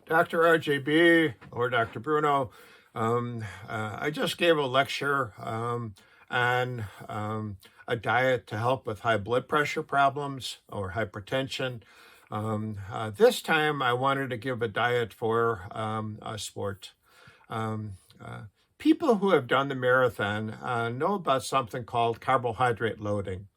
Dr. RJB or Dr. Bruno. I just gave a lecture on a diet to help with high blood pressure problems or hypertension. This time I wanted to give a diet for a sport. Um, uh, People who have done the marathon know about something called carbohydrate loading.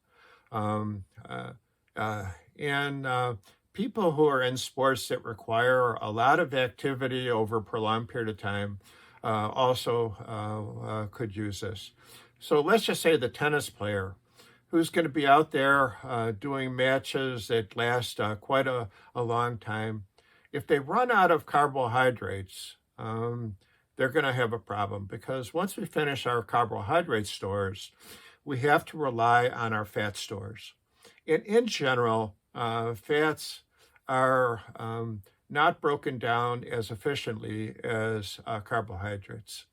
Um, uh, uh, and People who are in sports that require a lot of activity over a prolonged period of time also could use this. So let's just say the tennis player who's going to be out there doing matches that last quite a long time. If they run out of carbohydrates, they're going to have a problem because once we finish our carbohydrate stores, we have to rely on our fat stores. And in general, fats are not broken down as efficiently as carbohydrates.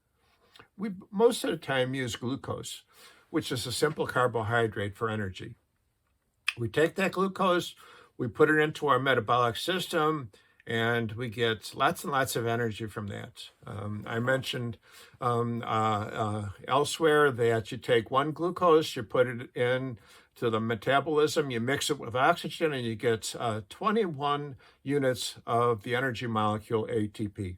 We most of the time use glucose, which is a simple carbohydrate for energy. We take that glucose, we put it into our metabolic system, and we get lots and lots of energy from that. I mentioned elsewhere that you take one glucose, you put it in to the metabolism, you mix it with oxygen, and you get 21 units of the energy molecule ATP.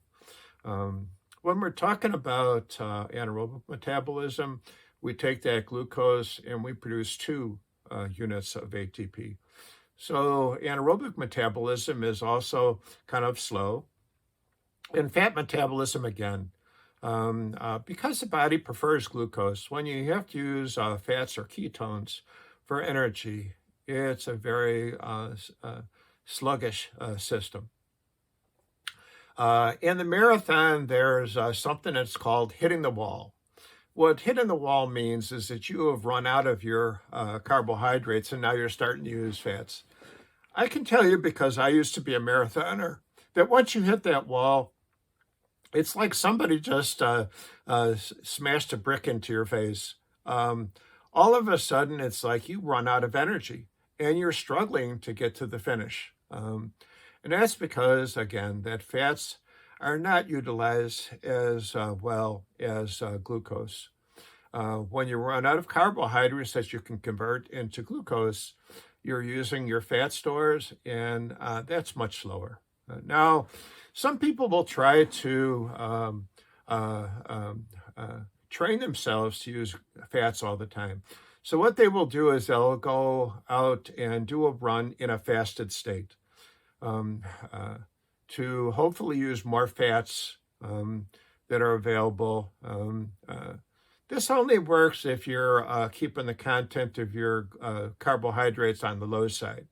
When we're talking about anaerobic metabolism, we take that glucose and we produce 2 units of ATP. So anaerobic metabolism is also kind of slow. And fat metabolism, again, because the body prefers glucose, when you have to use fats or ketones for energy, it's a very sluggish system. In the marathon, there's something that's called hitting the wall. What hitting the wall means is that you have run out of your carbohydrates and now you're starting to use fats. I can tell you, because I used to be a marathoner, that once you hit that wall, it's like somebody just smashed a brick into your face. All of a sudden, it's like you run out of energy and you're struggling to get to the finish. And that's because, again, that fats are not utilized as well as glucose. When you run out of carbohydrates that you can convert into glucose, you're using your fat stores, and that's much slower. Now, some people will try to train themselves to use fats all the time. So what they will do is they'll go out and do a run in a fasted state to hopefully use more fats that are available. This only works if you're keeping the content of your carbohydrates on the low side.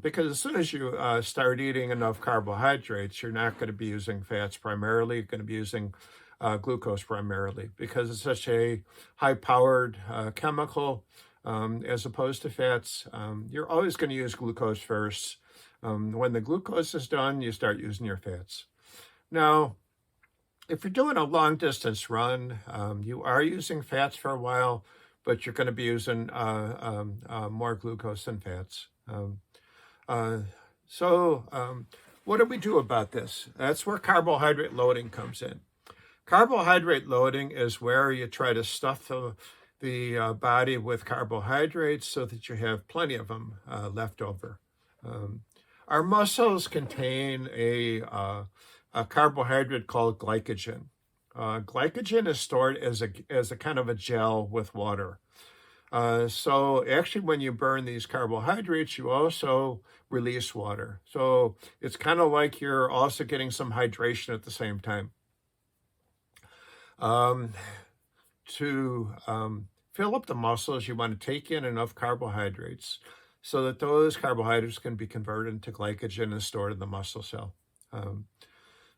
Because as soon as you start eating enough carbohydrates, you're not going to be using fats primarily. You're going to be using glucose primarily because it's such a high-powered chemical as opposed to fats. You're always going to use glucose first. When the glucose is done, you start using your fats. Now, if you're doing a long distance run, you are using fats for a while, but you're going to be using more glucose than fats. What do we do about this? That's where carbohydrate loading comes in. Carbohydrate loading is where you try to stuff the body with carbohydrates so that you have plenty of them left over. Our muscles contain a carbohydrate called glycogen. Glycogen is stored as a kind of a gel with water. So actually, when you burn these carbohydrates, you also release water. So it's kind of like you're also getting some hydration at the same time. To fill up the muscles, you want to take in enough carbohydrates so that those carbohydrates can be converted into glycogen and stored in the muscle cell.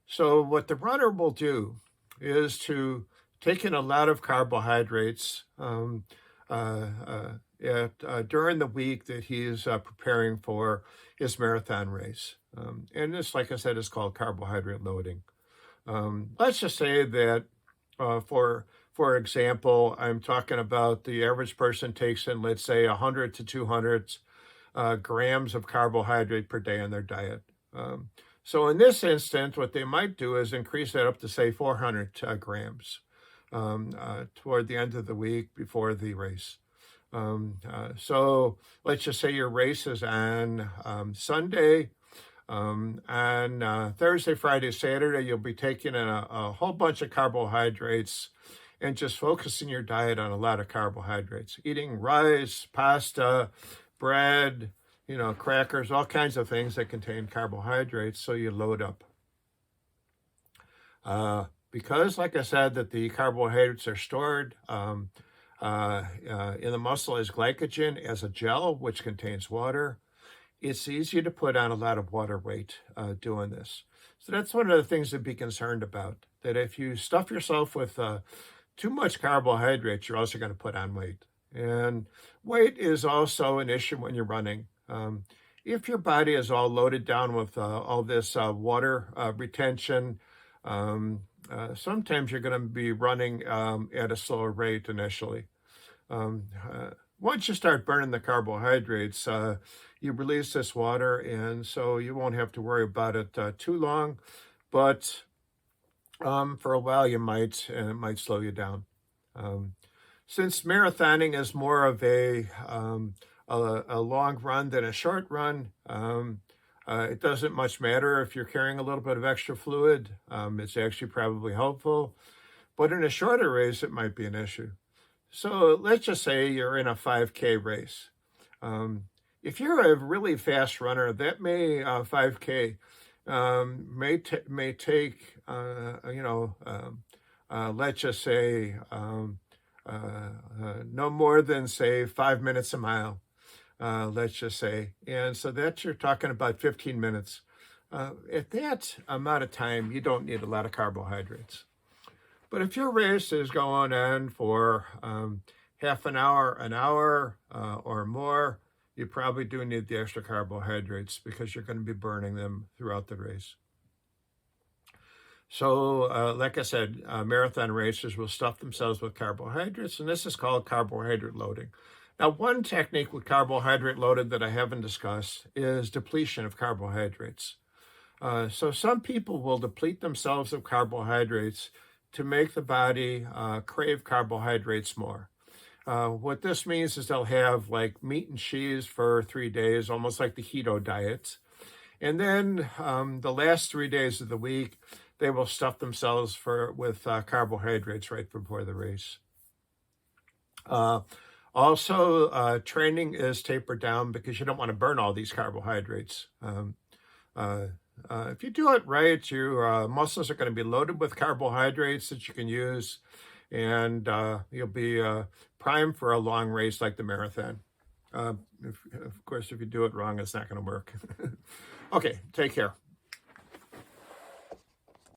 So what the runner will do is to take in a lot of carbohydrates during the week that he's preparing for his marathon race. And this, like I said, is called carbohydrate loading. Let's just say that, for example, I'm talking about the average person takes in, let's say, 100 to 200 grams of carbohydrate per day in their diet. So in this instance, what they might do is increase that up to, say, 400 grams toward the end of the week before the race. So let's just say your race is on Sunday, and Thursday, Friday, Saturday, you'll be taking in a whole bunch of carbohydrates and just focusing your diet on a lot of carbohydrates, eating rice, pasta, bread, crackers, all kinds of things that contain carbohydrates, so you load up. Because, like I said, that the carbohydrates are stored in the muscle as glycogen, as a gel, which contains water, it's easy to put on a lot of water weight doing this. So that's one of the things to be concerned about, that if you stuff yourself with too much carbohydrates, you're also going to put on weight. And weight is also an issue when you're running. If your body is all loaded down with all this water retention, sometimes you're going to be running at a slower rate initially. Once you start burning the carbohydrates, you release this water, and so you won't have to worry about it too long. But for a while, it might slow you down. Since marathoning is more of a long run than a short run, it doesn't much matter if you're carrying a little bit of extra fluid. It's actually probably helpful. But in a shorter race, it might be an issue. So let's just say you're in a 5K race. If you're a really fast runner, that 5K may take, let's just say, no more than, say, 5 minutes a mile, let's just say. And so that you're talking about 15 minutes. At that amount of time, you don't need a lot of carbohydrates. But if your race is going on for half an hour, or more, you probably do need the extra carbohydrates because you're going to be burning them throughout the race. So, like I said, marathon racers will stuff themselves with carbohydrates, and this is called carbohydrate loading. Now, one technique with carbohydrate loaded that I haven't discussed is depletion of carbohydrates. So some people will deplete themselves of carbohydrates to make the body crave carbohydrates more. What this means is they'll have like meat and cheese for 3 days, almost like the keto diet. And then the last 3 days of the week, they will stuff themselves with carbohydrates right before the race. Also, training is tapered down because you don't want to burn all these carbohydrates. If you do it right, your muscles are going to be loaded with carbohydrates that you can use, and you'll be primed for a long race like the marathon. Of course, if you do it wrong, it's not going to work. Okay, take care.